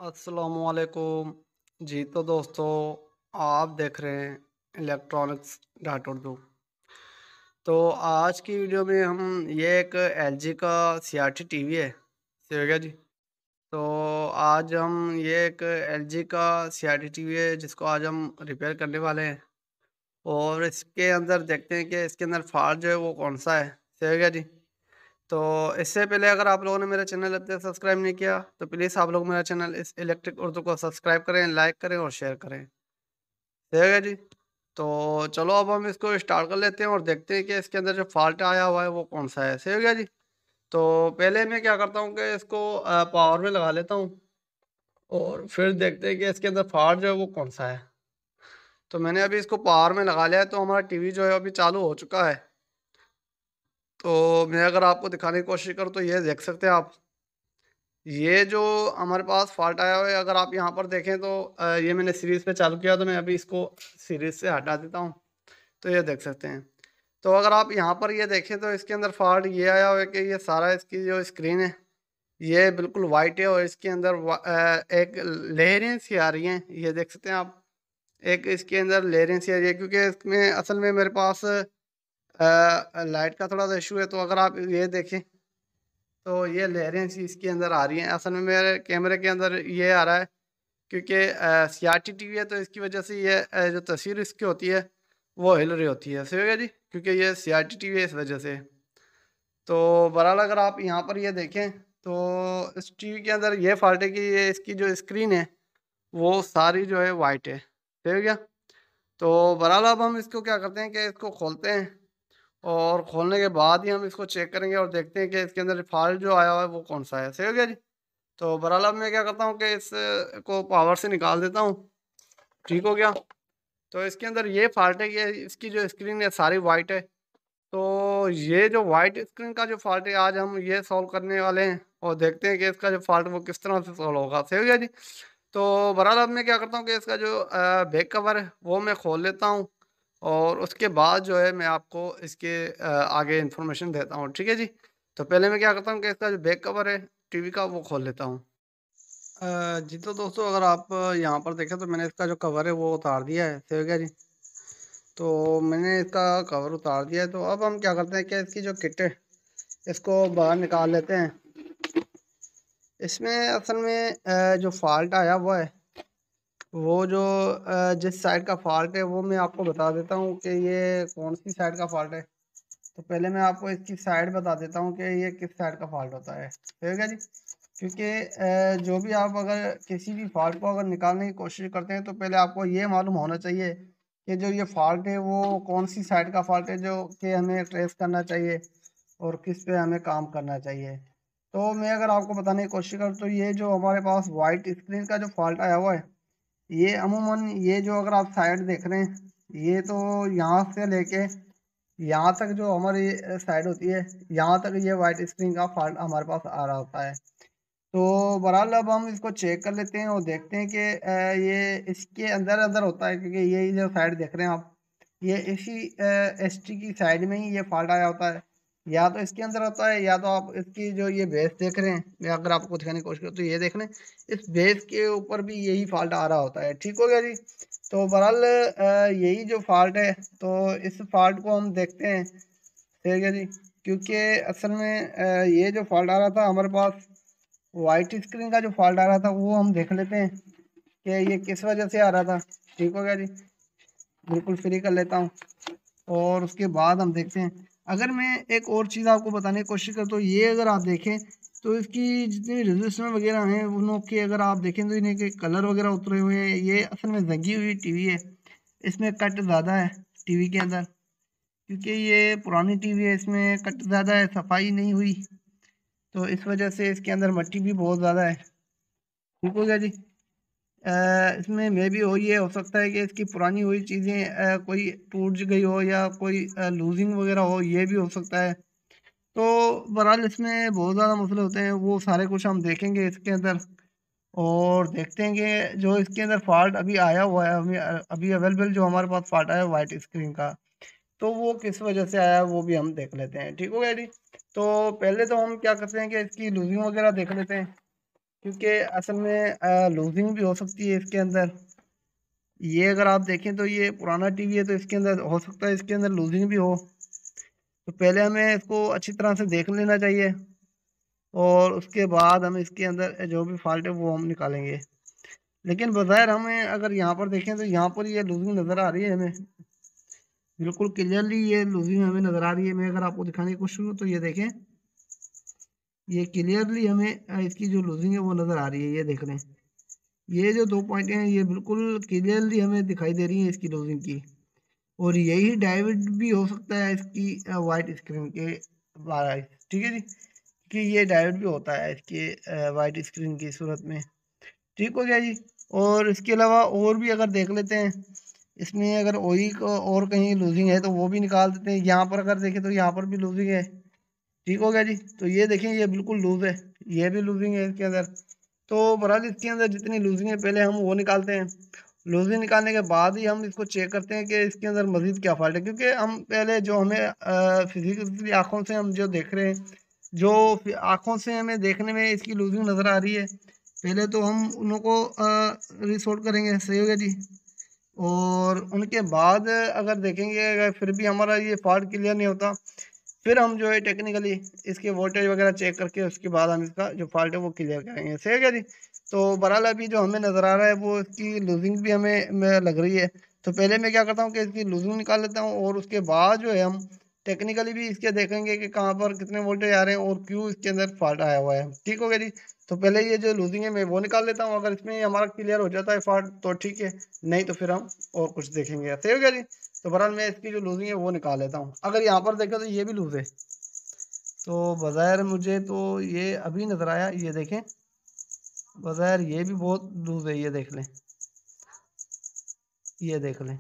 अस्सलामुअलैकुम। जी तो दोस्तों, आप देख रहे हैं इलेक्ट्रॉनिक्स डॉट उर्दू। तो आज की वीडियो में हम ये एक एलजी का सीआरटी टीवी है, सेगा जी। तो आज हम ये एक एलजी का सीआरटी टीवी है जिसको आज हम रिपेयर करने वाले हैं। और इसके अंदर देखते हैं कि इसके अंदर फॉल्ट जो है वो कौन सा है, सेगा जी। तो इससे पहले अगर आप लोगों ने मेरा चैनल अब तक सब्सक्राइब नहीं किया तो प्लीज़ आप लोग मेरा चैनल इस इलेक्ट्रिक उर्दू को सब्सक्राइब करें, लाइक करें और शेयर करें। ठीक है जी। तो चलो अब हम इसको स्टार्ट कर लेते हैं और देखते हैं कि इसके अंदर जो फॉल्ट आया हुआ है वो कौन सा है। सही हो गया जी। तो पहले मैं क्या करता हूँ कि इसको पावर में लगा लेता हूँ और फिर देखते हैं कि इसके अंदर फॉल्ट जो है वो कौन सा है। तो मैंने अभी इसको पावर में लगा लिया है, तो हमारा टीवी जो है अभी चालू हो चुका है। तो मैं अगर आपको दिखाने की कोशिश करूँ तो ये देख सकते हैं आप, ये जो हमारे पास फॉल्ट आया हुआ है, अगर आप यहाँ पर देखें तो ये मैंने सीरीज़ पे चालू किया, तो मैं अभी इसको सीरीज़ से हटा देता हूँ। तो ये देख सकते हैं। तो अगर आप यहाँ पर ये देखें तो इसके अंदर फॉल्ट ये आया हुआ है कि ये सारा इसकी जो स्क्रीन है ये बिल्कुल वाइट है और इसके अंदर एक लेयरें सी आ रही हैं, ये देख सकते हैं आप। एक इसके अंदर लेयरें सी आ रही है क्योंकि इसमें असल में मेरे पास लाइट का थोड़ा सा इशू है। तो अगर आप ये देखें तो ये लहरें सी इसके अंदर आ रही हैं। असल में मेरे कैमरे के अंदर ये आ रहा है क्योंकि सीआरटी टीवी है, तो इसकी वजह से ये जो तस्वीर इसकी होती है वो हिल रही होती है। सही हो गया जी, क्योंकि ये सीआरटी टीवी है इस वजह से। तो बहरहाल अगर आप यहाँ पर ये देखें तो इस टीवी के अंदर ये फॉल्ट है कि ये इसकी जो स्क्रीन है वो सारी जो है वाइट है। सही हो गया। तो बहरहाल अब हम इसको क्या करते हैं कि इसको खोलते हैं और खोलने के बाद ही हम इसको चेक करेंगे और देखते हैं कि इसके अंदर फॉल्ट जो आया हुआ है वो कौन सा है। सही हो गया जी। तो बहरहाल अब मैं क्या करता हूँ कि इस को पावर से निकाल देता हूँ। ठीक हो गया। तो इसके अंदर ये फॉल्ट है कि इसकी जो स्क्रीन है सारी वाइट है। तो ये जो वाइट स्क्रीन का जो फॉल्ट है आज हम ये सॉल्व करने वाले हैं और देखते हैं कि इसका जो फॉल्ट वो किस तरह से सॉल्व होगा। सही हो गया जी। तो बहरहाल अब मैं क्या करता हूँ कि इसका जो बैक कवर है वो मैं खोल लेता हूँ और उसके बाद जो है मैं आपको इसके आगे इन्फॉर्मेशन देता हूँ। ठीक है जी। तो पहले मैं क्या करता हूँ कि इसका जो बैक कवर है टीवी का वो खोल लेता हूँ। जी तो दोस्तों, अगर आप यहाँ पर देखें तो मैंने इसका जो कवर है वो उतार दिया है। सही हो गया जी। तो मैंने इसका कवर उतार दिया है। तो अब हम क्या करते हैं कि इसकी जो किट है इसको बाहर निकाल लेते हैं। इसमें असल में जो फॉल्ट आया हुआ है वो जो जिस साइड का फॉल्ट है वो मैं आपको बता देता हूँ कि ये कौन सी साइड का फॉल्ट है। तो पहले मैं आपको इसकी साइड बता देता हूँ कि ये किस साइड का फॉल्ट होता है। ठीक है जी। क्योंकि जो भी आप अगर किसी भी फॉल्ट को अगर निकालने की कोशिश करते हैं तो पहले आपको ये मालूम होना चाहिए कि जो ये फॉल्ट है वो कौन सी साइड का फॉल्ट है जो कि हमें ट्रेस करना चाहिए और किस पे हमें काम करना चाहिए। तो मैं अगर आपको बताने की कोशिश करूँ तो ये जो हमारे पास वाइट स्क्रीन का जो फॉल्ट आया हुआ है, ये अमूमन ये जो अगर आप साइड देख रहे हैं ये तो यहाँ से लेके यहाँ तक जो हमारी साइड होती है यहाँ तक ये वाइट स्क्रीन का फॉल्ट हमारे पास आ रहा होता है। तो बहरहाल अब हम इसको चेक कर लेते हैं और देखते हैं कि ये इसके अंदर अंदर होता है क्योंकि ये जो साइड देख रहे हैं आप, ये इसी एसटी की साइड में ही ये फॉल्ट आया होता है। या तो इसके अंदर होता है या तो आप इसकी जो ये बेस देख रहे हैं, मैं अगर आपको दिखाने की कोशिश करूँ तो ये देख रहे हैं इस बेस के ऊपर भी यही फॉल्ट आ रहा होता है। ठीक हो गया जी। तो बहरहाल यही जो फॉल्ट है तो इस फॉल्ट को हम देखते हैं। ठीक है जी। क्योंकि असल में ये जो फॉल्ट आ रहा था हमारे पास वाइट स्क्रीन का जो फॉल्ट आ रहा था वो हम देख लेते हैं कि ये किस वजह से आ रहा था। ठीक हो गया जी। बिल्कुल फ्री कर लेता हूँ और उसके बाद हम देखते हैं। अगर मैं एक और चीज़ आपको बताने की कोशिश करूँ तो ये अगर आप देखें तो इसकी जितनी रजिस्टर वगैरह हैं उनों के अगर आप देखें तो इन्हें के कलर वगैरह उतरे हुए हैं। ये असल में जंगी हुई टीवी है, इसमें कट ज़्यादा है टीवी के अंदर क्योंकि ये पुरानी टीवी है, इसमें कट ज़्यादा है, सफाई नहीं हुई। तो इस वजह से इसके अंदर मट्टी भी बहुत ज़्यादा है। ठीक हो गया जी। इसमें मे भी हो ये हो सकता है कि इसकी पुरानी हुई चीज़ें कोई टूट गई हो या कोई लूजिंग वगैरह हो, ये भी हो सकता है। तो बहरहाल इसमें बहुत ज़्यादा मसले होते हैं, वो सारे कुछ हम देखेंगे इसके अंदर और देखते हैं कि जो इसके अंदर फॉल्ट अभी आया हुआ है, हमें अभी अवेलेबल जो हमारे पास फॉल्ट आया है वाइट स्क्रीन का, तो वो किस वजह से आया है वो भी हम देख लेते हैं। ठीक हो गया जी। तो पहले तो हम क्या करते हैं कि इसकी लूजिंग वगैरह देख लेते हैं। क्योंकि असल में लूजिंग भी हो सकती है इसके अंदर। ये अगर आप देखें तो ये पुराना टीवी है, तो इसके अंदर हो सकता है इसके अंदर लूजिंग भी हो। तो पहले हमें इसको अच्छी तरह से देख लेना चाहिए और उसके बाद हम इसके अंदर जो भी फॉल्ट है वो हम निकालेंगे। लेकिन बज़ाहिर हमें अगर यहाँ पर देखें तो यहाँ पर ये लूजिंग नज़र आ रही है हमें, बिल्कुल क्लियरली ये लूजिंग हमें नज़र आ रही है। मैं अगर आपको दिखाने की कोशिश करूँ तो ये देखें, ये क्लियरली हमें इसकी जो लूजिंग है वो नज़र आ रही है। ये देख लें, ये जो 2 पॉइंट हैं ये बिल्कुल क्लियरली हमें दिखाई दे रही है इसकी लूजिंग की। और यही डायोड भी हो सकता है इसकी वाइट स्क्रीन के बाहर, ठीक है जी, कि ये डायोड भी होता है इसके वाइट स्क्रीन की सूरत में। ठीक हो गया जी। और इसके अलावा और भी अगर देख लेते हैं, इसमें अगर ऑयल को और कहीं लूजिंग है तो वो भी निकाल देते हैं। यहाँ पर अगर देखें तो यहाँ पर भी लूजिंग है। ठीक हो गया जी। तो ये देखें, ये बिल्कुल लूज है, ये भी लूजिंग है इसके अंदर। तो बहरहाल इसके अंदर जितनी लूजिंग है पहले हम वो निकालते हैं। लूजिंग निकालने के बाद ही हम इसको चेक करते हैं कि इसके अंदर मजीद क्या फॉल्ट है, क्योंकि हम पहले जो हमें फिजिकली आँखों से हम जो देख रहे हैं, जो आँखों से हमें देखने में इसकी लूजिंग नज़र आ रही है, पहले तो हम उनको रिसोर्ट करेंगे। सही हो गया जी। और उनके बाद अगर देखेंगे अगर फिर भी हमारा ये फॉल्ट क्लियर नहीं होता, फिर हम जो है टेक्निकली इसके वोल्टेज वगैरह चेक करके उसके बाद हम इसका जो फॉल्ट है वो क्लियर करेंगे। सही है क्या जी। तो बहरहाल अभी जो हमें नज़र आ रहा है वो इसकी लूजिंग भी हमें लग रही है। तो पहले मैं क्या करता हूँ कि इसकी लूजिंग निकाल लेता हूँ और उसके बाद जो है हम टेक्निकली भी इसके देखेंगे कि कहाँ पर कितने वोल्टेज आ रहे हैं और क्यों इसके अंदर फॉल्ट आया हुआ है। ठीक हो गया जी। तो पहले ये जो लूजिंग है मैं वो निकाल लेता हूँ, अगर इसमें हमारा क्लियर हो जाता है फॉल्ट तो ठीक है, नहीं तो फिर हम और कुछ देखेंगे। सही हो गया जी। तो बहरहाल मैं इसकी जो लूजिंग है वो निकाल लेता हूँ। अगर यहाँ पर देखें तो ये भी लूज है, तो बज़ाहिर मुझे तो ये अभी नज़र आया, ये देखें, बज़ाहिर ये भी बहुत लूज है। ये देख लें, ये देख लें।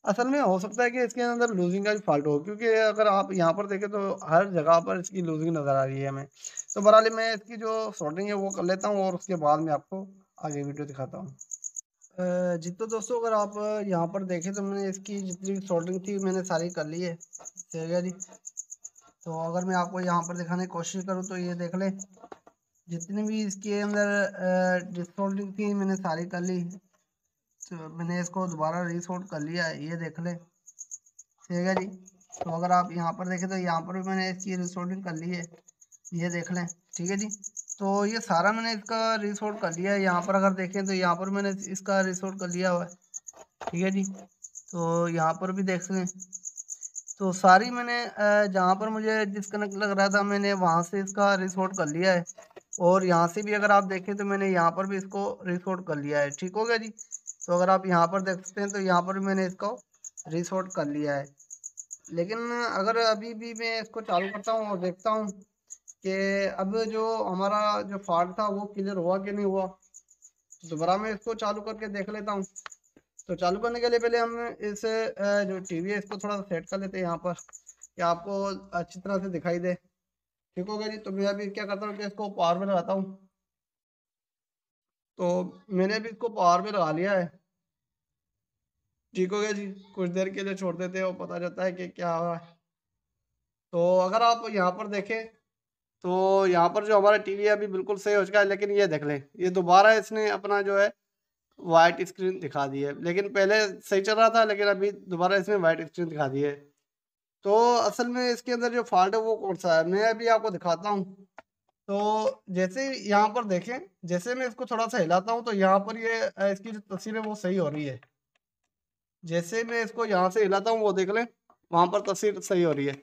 असल में हो सकता है कि इसके अंदर लूजिंग का भी फॉल्ट हो, क्योंकि अगर आप यहाँ पर देखें तो हर जगह पर इसकी लूजिंग नज़र आ रही है हमें। तो बहरहाल मैं इसकी जो सॉर्टिंग है वो कर लेता हूँ और उसके बाद मैं आपको आगे वीडियो दिखाता हूँ। जी तो दोस्तों, अगर आप यहाँ पर देखें तो मैंने इसकी जितनी भी सॉर्टिंग थी मैंने सारी कर ली है। ठीक है जी। तो अगर मैं आपको यहाँ पर दिखाने की कोशिश करूँ तो ये देख लें, जितनी भी इसके अंदर डिसोल्डिंग थी मैंने सारी कर ली। तो मैंने इसको दोबारा रीसोल्ट कर लिया है, ये देख लें। ठीक है जी। तो अगर आप यहाँ पर देखें तो यहाँ पर भी मैंने इसकी रिसोल्टिंग कर ली है, ये देख लें। ठीक है जी। तो ये सारा मैंने इसका रिसोल्ट कर लिया है। यहाँ पर अगर देखें तो यहाँ पर मैंने इसका रिसोल्ट कर लिया हुआ है। ठीक है जी। तो यहाँ पर भी देख लें, तो सारी मैंने जहाँ पर मुझे डिस्कनेक्ट लग रहा था मैंने वहाँ से इसका रिसोर्ट कर लिया है। और यहाँ से भी अगर आप देखें तो मैंने यहाँ पर भी इसको रिसोर्ट कर लिया है। ठीक हो गया जी। तो अगर आप यहाँ पर देख सकते हैं तो यहाँ पर भी मैंने इसको रिसोर्ट कर लिया है। लेकिन अगर अभी भी मैं इसको चालू करता हूँ और देखता हूँ कि अब जो हमारा जो फॉल्ट था वो क्लियर हुआ कि नहीं हुआ, तो दोबारा मैं इसको चालू करके देख लेता हूँ। तो चालू करने के लिए पहले हम इस जो टीवी है इसको थोड़ा सा सेट कर लेते हैं यहाँ पर, कि आपको अच्छी तरह से दिखाई दे। ठीक हो गया जी। तो मैं अभी क्या करता हूँ कि इसको पावर में लगाता हूँ। तो मैंने अभी इसको पावर में लगा लिया है। ठीक हो गया जी। कुछ देर के लिए छोड़ देते हैं और पता चलता है कि क्या हुआ है। तो अगर आप यहाँ पर देखें तो यहाँ पर जो हमारा टीवी है अभी बिल्कुल सही हो चुका है, लेकिन ये देख लें, ये दोबारा इसने अपना जो है वाइट स्क्रीन दिखा दी है। लेकिन पहले सही चल रहा था, लेकिन अभी दोबारा इसमें वाइट स्क्रीन दिखा दी है। तो असल में इसके अंदर जो फॉल्ट है वो कौन सा है मैं अभी आपको दिखाता हूँ। तो जैसे यहाँ पर देखें, जैसे मैं इसको थोड़ा सा हिलाता हूँ तो यहाँ पर ये इसकी जो तस्वीर है वो सही हो रही है। जैसे मैं इसको यहाँ से हिलाता हूँ वो देख लें, वहाँ पर तस्वीर सही हो रही है।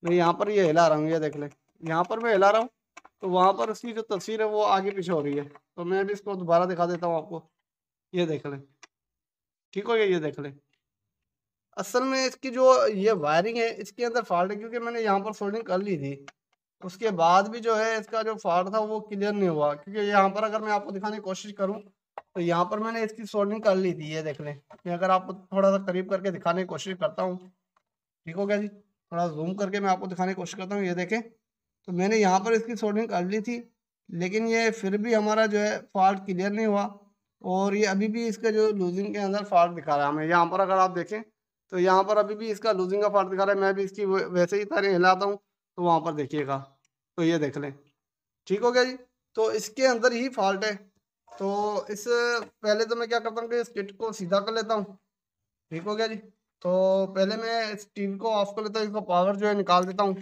मैं यहाँ पर ये हिला रहा हूँ, ये देख लें, यहाँ पर मैं हिला रहा हूँ तो वहाँ पर उसकी जो तस्वीर है वो आगे पीछे हो रही है। तो मैं अभी इसको दोबारा दिखा देता हूँ आपको, ये देख लें। ठीक हो गया, ये देख लें। असल में इसकी जो ये वायरिंग है इसके अंदर फॉल्ट है, क्योंकि मैंने यहाँ पर सोल्डिंग कर ली थी। उसके बाद भी जो है इसका जो फॉल्ट था वो क्लियर नहीं हुआ, क्योंकि यहाँ पर अगर मैं आपको दिखाने की कोशिश करूँ तो यहाँ पर मैंने इसकी सोल्डिंग कर ली थी। ये देख लें, मैं अगर आपको थोड़ा सा करीब करके दिखाने की कोशिश करता हूँ। ठीक हो गया जी। थोड़ा जूम करके मैं आपको दिखाने की कोशिश करता हूँ, ये देखें। तो मैंने यहाँ पर इसकी सोल्डिंग कर ली थी, लेकिन ये फिर भी हमारा जो है फॉल्ट क्लियर नहीं हुआ। और ये अभी भी इसका जो लूजिंग के अंदर फॉल्ट दिखा रहा है हमें। यहाँ पर अगर आप देखें तो यहाँ पर अभी भी इसका लूजिंग का फॉल्ट दिखा रहा है। मैं भी इसकी वैसे ही तारें हिलाता हूँ तो वहाँ पर देखिएगा, तो ये देख लें। ठीक हो गया जी। तो इसके अंदर ही फॉल्ट है। तो इस पहले तो मैं क्या करता हूँ कि इस किट को सीधा कर लेता हूँ। ठीक हो गया जी। तो पहले मैं इस टीवी को ऑफ कर लेता हूँ, इसका पावर जो है निकाल देता हूँ।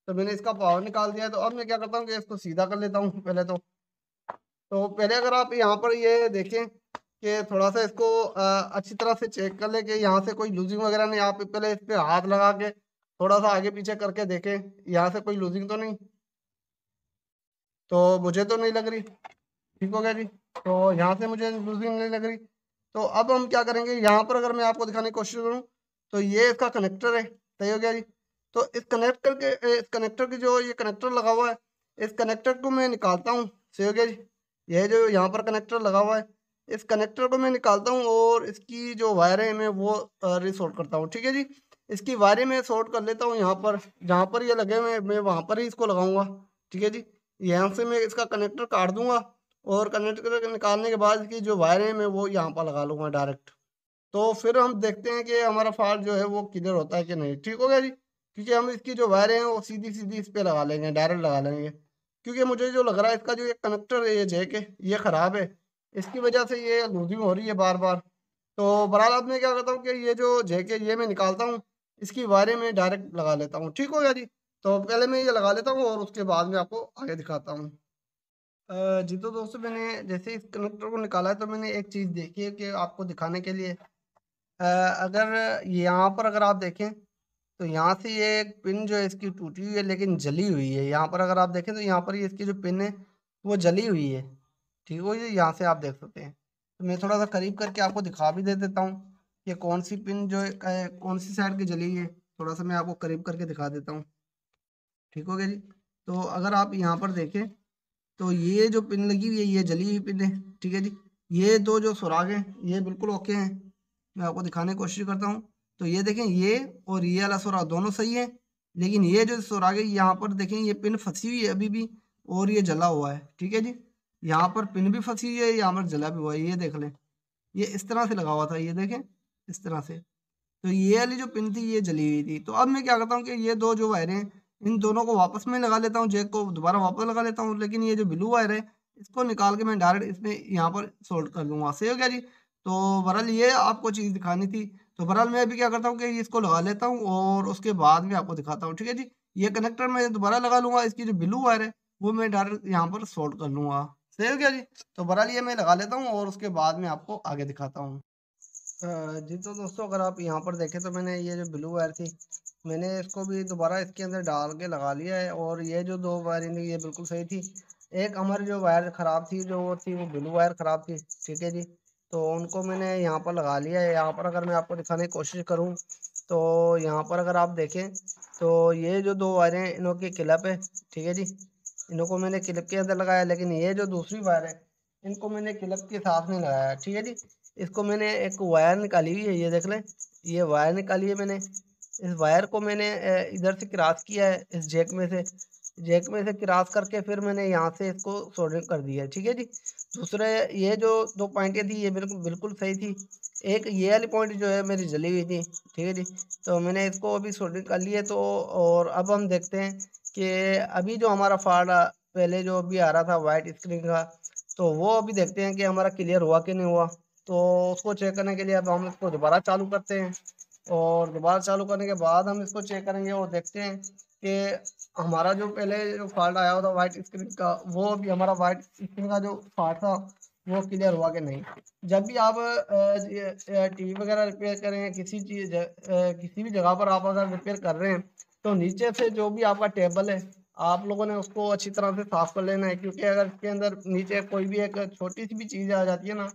तो मैंने इसका पावर निकाल दिया है, तो अब मैं क्या करता हूँ कि इसको सीधा कर लेता हूँ पहले तो पहले अगर आप यहाँ पर ये देखें कि थोड़ा सा इसको अच्छी तरह से चेक कर ले कि यहाँ से कोई लूजिंग वगैरह नहीं। आप पहले इस पे हाथ लगा के थोड़ा सा आगे पीछे करके देखें यहाँ से कोई लूजिंग तो नहीं। तो मुझे तो नहीं लग रही। ठीक हो गया जी। तो यहाँ से मुझे लूजिंग नहीं लग रही। तो अब हम क्या करेंगे, यहाँ पर अगर मैं आपको दिखाने की कोशिश करूँ तो ये इसका कनेक्टर है। सही हो गया जी। तो इस कनेक्टर की जो ये कनेक्टर लगा हुआ है, इस कनेक्टर को मैं निकालता हूँ। सही हो गया जी। ये जो यहाँ पर कनेक्टर लगा हुआ है, इस कनेक्टर को मैं निकालता हूँ और इसकी जो वायर है मैं वो रिसोर्ट करता हूँ। ठीक है जी। इसकी वायरें मैं सॉर्ट कर लेता हूँ। यहाँ पर जहाँ पर ये लगे हुए हैं मैं वहाँ पर ही इसको लगाऊंगा। ठीक है जी। यहाँ से मैं इसका कनेक्टर काट दूंगा और कनेक्टर निकालने के बाद इसकी जो वायर है मैं वो यहाँ पर लगा लूँगा डायरेक्ट। तो फिर हम देखते हैं कि हमारा फॉल्ट जो है वो क्लियर होता है कि नहीं। ठीक हो गया जी। क्योंकि हम इसकी जो वायरें हैं वो सीधी सीधी इस पे लगा लेंगे, डायरेक्ट लगा लेंगे। क्योंकि मुझे जो लग रहा है इसका जो ये कनेक्टर है, ये जैक है, ये ख़राब है। इसकी वजह से ये लूजिंग हो रही है बार बार। तो बहरहाल अब मैं क्या करता हूँ कि ये जो जैक है ये मैं निकालता हूँ, इसकी वायरें मैं डायरेक्ट लगा लेता हूँ। ठीक हो गया जी। तो पहले मैं ये लगा लेता हूँ और उसके बाद में आपको आगे दिखाता हूँ। जी तो दोस्तों, मैंने जैसे इस कनेक्टर को निकाला है तो मैंने एक चीज़ देखी है कि आपको दिखाने के लिए। अगर यहाँ पर अगर आप देखें तो यहाँ से ये एक पिन जो है इसकी टूटी हुई है लेकिन जली हुई है। यहाँ पर अगर आप देखें तो यहाँ पर ये इसकी जो पिन है वो जली हुई है। ठीक हो जी। यहाँ से आप देख सकते हैं। तो मैं थोड़ा सा करीब करके आपको दिखा भी दे देता हूँ कि कौन सी पिन जो है कौन सी साइड की जली हुई है। थोड़ा सा मैं आपको करीब करके दिखा देता हूँ। ठीक हो गया जी। तो अगर आप यहाँ पर देखें तो ये जो पिन लगी हुई है ये जली हुई पिन है। ठीक है जी। ये दो जो सुराग हैं ये बिल्कुल ओके हैं। मैं आपको दिखाने की कोशिश करता हूँ। तो ये देखें, ये और ये वाला सुराग दोनों सही है। लेकिन ये जो सुराग है यहाँ पर देखें ये पिन फंसी हुई है अभी भी और ये जला हुआ है। ठीक है जी। यहाँ पर पिन भी फंसी हुई है, यहाँ पर जला भी हुआ है। ये देख लें, ये इस तरह से लगा हुआ था, ये देखें इस तरह से। तो ये वाली जो पिन थी ये जली हुई थी। तो अब मैं क्या करता हूँ कि ये दो जो वायरें हैं इन दोनों को वापस में लगा लेता हूँ, जैक को दोबारा वापस लगा लेता हूँ। लेकिन ये जो ब्लू वायर है इसको निकाल के मैं डायरेक्ट इसमें यहाँ पर सोल्ड कर दूंगा। सही हो गया जी। तो बहरहाल ये आपको चीज़ दिखानी थी। तो बहरहाल मैं अभी क्या करता हूँ कि इसको लगा लेता हूँ और उसके बाद में आपको दिखाता हूँ। ठीक है जी। ये कनेक्टर मैं दोबारा लगा लूंगा, इसकी जो ब्लू वायर है वो मैं डायरेक्ट यहाँ पर सोल्ड कर लूंगा। सही हो गया जी। तो बहरहाल ये मैं लगा लेता हूँ और उसके बाद में आपको आगे दिखाता हूँ। जी तो दोस्तों, अगर आप यहाँ पर देखें तो मैंने ये जो ब्लू वायर थी मैंने इसको भी दोबारा इसके अंदर डाल के लगा लिया है और ये जो दो वायरिंग थी ये बिल्कुल सही थी। एक हमारी जो वायर ख़राब थी जो वो थी वो ब्लू वायर ख़राब थी। ठीक है जी। तो उनको मैंने यहाँ पर लगा लिया है। यहाँ पर अगर मैं आपको दिखाने की कोशिश करूँ तो यहाँ पर अगर आप देखें तो ये जो दो वायरें हैं इनों की क्लिप है। ठीक है जी। इनको मैंने क्लिप के अंदर लगाया, लेकिन ये जो दूसरी वायर है इनको मैंने क्लिप के साथ नहीं लगाया। ठीक है जी। इसको मैंने एक वायर निकाली हुई है, ये देख लें, ये वायर निकाली है मैंने। इस वायर को मैंने इधर से क्रॉस किया है, इस जैक में से क्रॉस करके फिर मैंने यहाँ से इसको सोल्डरिंग कर दिया है। ठीक है जी। दूसरे ये जो दो पॉइंटें थी ये बिल्कुल बिल्कुल सही थी। एक ये वाली पॉइंट जो है मेरी जली हुई थी। ठीक है जी। तो मैंने इसको अभी सोल्डरिंग कर ली है। तो और अब हम देखते हैं कि अभी जो हमारा फॉल्ट पहले जो अभी आ रहा था वाइट स्क्रीन का, तो वो अभी देखते हैं कि हमारा क्लियर हुआ कि नहीं हुआ। तो उसको चेक करने के लिए अब हम इसको दोबारा चालू करते हैं और दोबारा चालू करने के बाद हम इसको चेक करेंगे और देखते हैं कि हमारा जो पहले जो फॉल्ट आया था वाइट स्क्रीन का, वो अभी हमारा वाइट स्क्रीन का जो फॉल्ट था वो क्लियर हुआ कि नहीं। जब भी आप टीवी वगैरह रिपेयर करें, किसी भी जगह पर आप अगर रिपेयर कर रहे हैं तो नीचे से जो भी आपका टेबल है आप लोगों ने उसको अच्छी तरह से साफ कर लेना है। क्योंकि अगर इसके अंदर नीचे कोई भी एक छोटी सी भी चीज़ आ जाती है ना,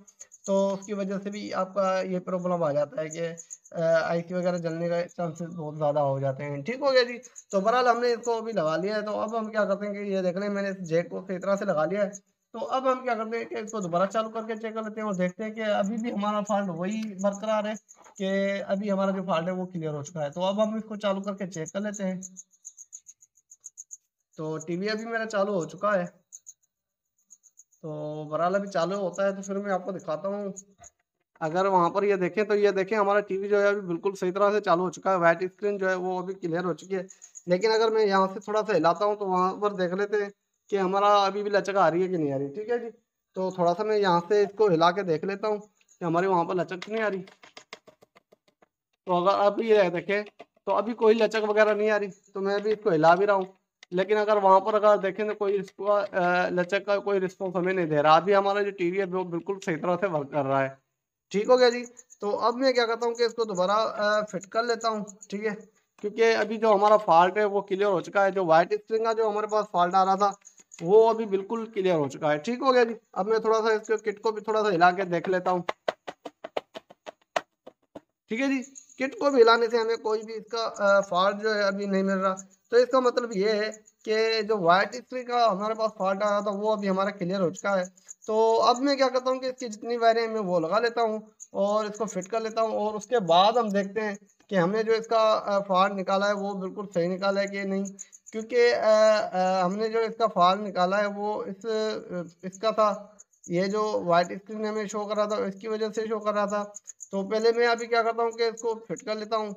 तो उसकी वजह से भी आपका ये प्रॉब्लम आ जाता है कि आईसी वगैरह जलने का चांसेस बहुत ज़्यादा हो जाते हैं। ठीक हो गया जी। तो बहरहाल हमने इसको अभी लगा लिया है। तो अब हम क्या करते हैं कि ये देख रहे हैं मैंने इस जैक को सही तरह से लगा लिया है। तो अब हम क्या करते हैं कि इसको दोबारा चालू करके चेक कर लेते हैं और देखते हैं कि अभी भी हमारा फॉल्ट वही बरकरार है कि अभी हमारा जो फॉल्ट है वो क्लियर हो चुका है। तो अब हम इसको चालू करके चेक कर लेते हैं। तो टीवी अभी मेरा चालू हो चुका है। तो बहरहाल अभी चालू होता है तो फिर मैं आपको दिखाता हूँ। अगर वहाँ पर ये देखें तो ये देखें हमारा टीवी जो है अभी बिल्कुल सही तरह से चालू हो चुका है। वाइट स्क्रीन जो है वो अभी क्लियर हो चुकी है। लेकिन अगर मैं यहाँ से थोड़ा सा हिलाता हूँ तो वहाँ पर देख लेते हैं कि हमारा अभी भी लचक आ रही है कि नहीं आ रही। ठीक है जी, तो थोड़ा सा मैं यहाँ से इसको हिला के देख लेता हूँ कि हमारी वहाँ पर लचक नहीं आ रही। तो अगर अब ये देखें तो अभी कोई लचक वगैरह नहीं आ रही, तो मैं भी इसको हिला भी रहा हूँ, लेकिन अगर वहाँ पर अगर देखें तो कोई इसको लचक का कोई रिस्पॉन्स हमें नहीं दे रहा। अभी हमारा जो टीवी है वो बिल्कुल सही तरह से वर्क कर रहा है। ठीक हो गया जी। तो अब मैं क्या करता हूँ कि इसको दोबारा फिट कर लेता हूँ। ठीक है, क्योंकि अभी जो हमारा फॉल्ट है वो क्लियर हो चुका है। जो वाइट स्प्रिंग का जो हमारे पास फॉल्ट आ रहा था वो अभी बिल्कुल क्लियर हो चुका है। ठीक हो गया जी। अब मैं थोड़ा सा इसके किट को भी थोड़ा सा हिला के देख लेता हूँ। ठीक है जी, किट को भी हिलाने से हमें कोई भी इसका फॉल्ट जो है अभी नहीं मिल रहा। तो इसका मतलब ये है कि जो वाइट स्प्रिंग का हमारे पास फॉल्ट आ रहा था वो अभी हमारा क्लियर हो चुका है। तो अब मैं क्या करता हूँ कि इसकी जितनी वायरें हैं मैं वो लगा लेता हूँ और इसको फिट कर लेता हूँ, और उसके बाद हम देखते हैं कि हमने जो इसका फॉल्ट निकाला है वो बिल्कुल सही निकाला है कि नहीं। क्योंकि हमने जो इसका फॉल्ट निकाला है वो इसका था, ये जो वाइट स्क्रीन हमें शो कर रहा था इसकी वजह से शो कर रहा था। तो पहले मैं अभी क्या करता हूँ कि इसको फिट कर लेता हूँ,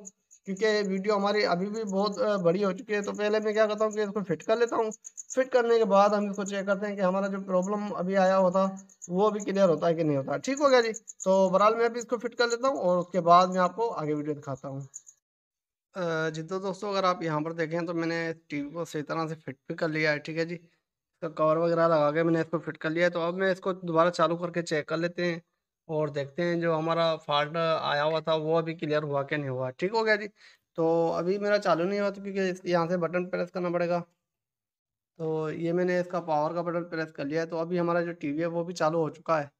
क्योंकि वीडियो हमारी अभी भी बहुत बड़ी हो चुकी है। तो पहले मैं क्या करता हूँ कि इसको फिट कर लेता हूँ। फिट करने के बाद हम इसको चेक करते हैं कि हमारा जो प्रॉब्लम अभी आया होता वो भी क्लियर होता है कि नहीं होता। ठीक हो गया जी। तो बहरहाल मैं अभी इसको फिट कर लेता हूँ और उसके बाद मैं आपको आगे वीडियो दिखाता हूँ। जी तो दोस्तों, अगर आप यहाँ पर देखें तो मैंने टीवी को सही तरह से फिट भी कर लिया है। ठीक है जी, इसका कवर वगैरह लगा के मैंने इसको फिट कर लिया है। तो अब मैं इसको दोबारा चालू करके चेक कर लेते हैं और देखते हैं जो हमारा फॉल्ट आया हुआ था वो अभी क्लियर हुआ कि नहीं हुआ। ठीक हो गया जी। तो अभी मेरा चालू नहीं हुआ तो क्योंकि यहाँ से बटन प्रेस करना पड़ेगा। तो ये मैंने इसका पावर का बटन प्रेस कर लिया है, तो अभी हमारा जो टीवी है वो भी चालू हो चुका है।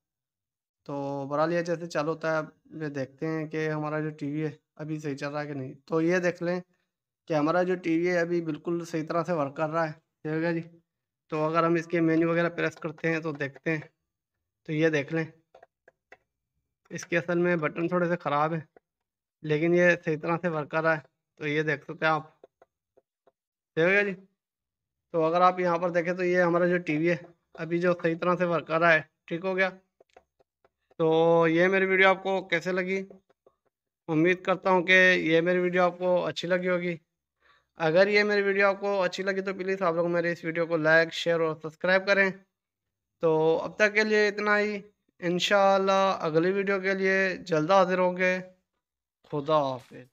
तो बहरहाल ये जैसे चालू होता है ये देखते हैं कि हमारा जो टीवी है अभी सही चल रहा है कि नहीं। तो ये देख लें कि हमारा जो टीवी है अभी बिल्कुल सही तरह से वर्क कर रहा है। ठीक है जी। तो अगर हम इसके मेन्यू वगैरह प्रेस करते हैं तो देखते हैं, तो ये देख लें इसके असल में बटन थोड़े से ख़राब है, लेकिन ये सही तरह से वर्क कर रहा है। तो ये देख सकते हैं आप। ठीक है जी। तो अगर आप यहाँ पर देखें तो ये हमारा जो टीवी है अभी जो सही तरह से वर्क कर रहा है। ठीक हो गया। तो ये मेरी वीडियो आपको कैसे लगी? उम्मीद करता हूँ कि ये मेरी वीडियो आपको अच्छी लगी होगी। अगर ये मेरी वीडियो आपको अच्छी लगी तो प्लीज़ आप लोग मेरे इस वीडियो को लाइक, शेयर और सब्सक्राइब करें। तो अब तक के लिए इतना ही। इंशाअल्लाह अगली वीडियो के लिए जल्द हाज़िर होंगे। खुदा हाफ़िज़।